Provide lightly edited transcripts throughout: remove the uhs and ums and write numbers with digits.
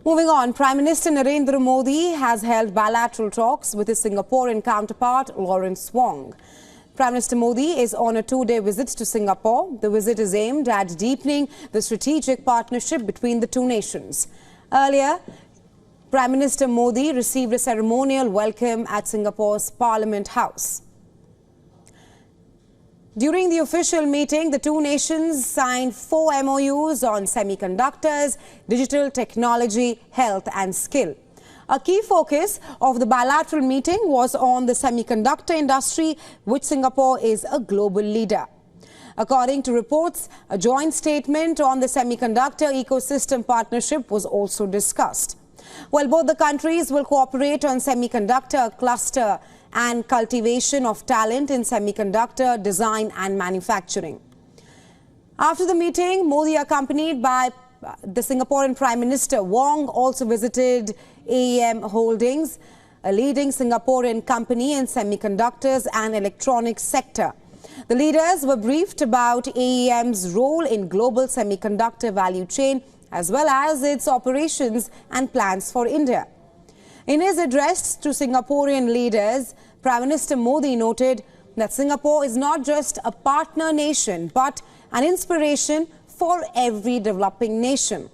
Moving on, Prime Minister Narendra Modi has held bilateral talks with his Singaporean counterpart, Lawrence Wong. Prime Minister Modi is on a two-day visit to Singapore. The visit is aimed at deepening the strategic partnership between the two nations. Earlier, Prime Minister Modi received a ceremonial welcome at Singapore's Parliament House. During the official meeting, the two nations signed 4 MoUs on semiconductors, digital technology, health and skill. A key focus of the bilateral meeting was on the semiconductor industry, which Singapore is a global leader. According to reports, a joint statement on the semiconductor ecosystem partnership was also discussed. While both the countries will cooperate on semiconductor cluster and cultivation of talent in semiconductor design and manufacturing. After the meeting, Modi, accompanied by the Singaporean Prime Minister Wong, also visited AEM Holdings, a leading Singaporean company in semiconductors and electronics sector. The leaders were briefed about AEM's role in global semiconductor value chain as well as its operations and plans for India. In his address to Singaporean leaders, Prime Minister Modi noted that Singapore is not just a partner nation but an inspiration for every developing nation.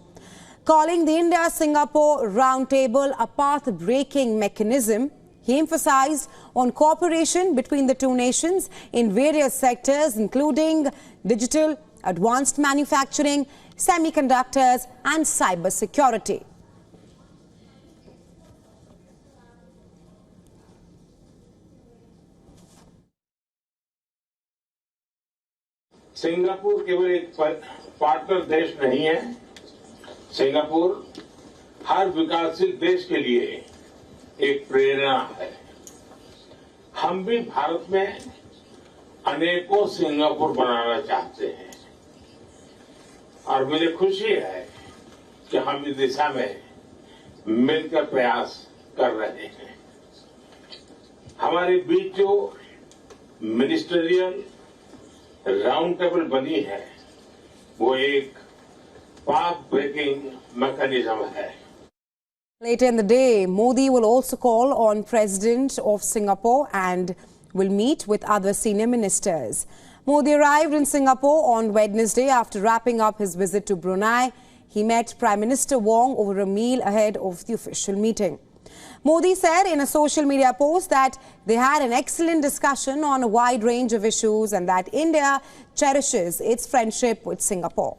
Calling the India-Singapore Roundtable a path-breaking mechanism, he emphasized on cooperation between the two nations in various sectors including digital, advanced manufacturing, semiconductors and cyber security. Singapore केवल एक partner देश नहीं है। Singapore हर विकासशील देश के लिए एक प्रेरणा है। हम भी भारत में अनेकों सिंगापुर बनाना चाहते हैं और मुझे खुशी है कि हम इस दिशा में मिलकर प्रयास कर रहे हैं। हमारे बीच जो मिनिस्टरियल राउंड टेबल बनी है वो एक पाथ ब्रेकिंग मैकेनिज्म है। Later in the day, Modi will also call on President of Singapore and will meet with other senior ministers. Modi arrived in Singapore on Wednesday after wrapping up his visit to Brunei. He met Prime Minister Wong over a meal ahead of the official meeting. Modi said in a social media post that they had an excellent discussion on a wide range of issues and that India cherishes its friendship with Singapore.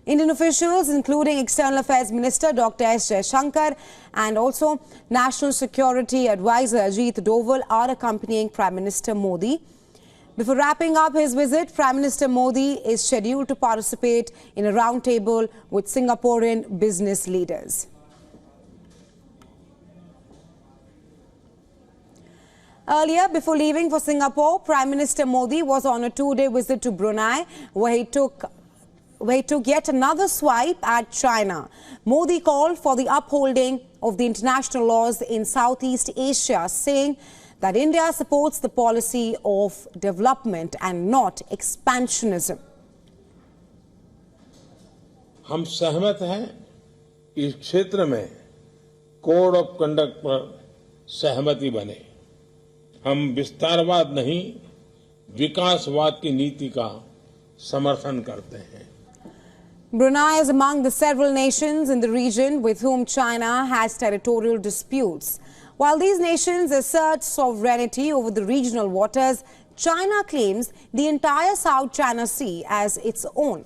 Indian officials, including External Affairs Minister Dr. S. Jaishankar and also National Security Advisor Ajit Doval, are accompanying Prime Minister Modi. Before wrapping up his visit, Prime Minister Modi is scheduled to participate in a roundtable with Singaporean business leaders. Earlier, before leaving for Singapore, Prime Minister Modi was on a two-day visit to Brunei, where he took yet another swipe at China. Modi called for the upholding of the international laws in Southeast Asia, saying that India supports the policy of development and not expansionism. हम सहमत हैं कि इस क्षेत्र में code of conduct पर सहमति बने। हम विस्तारवाद नहीं, विकासवाद की नीति का समर्थन करते हैं। Brunei is among the several nations in the region with whom China has territorial disputes. While these nations assert sovereignty over the regional waters, China claims the entire South China Sea as its own.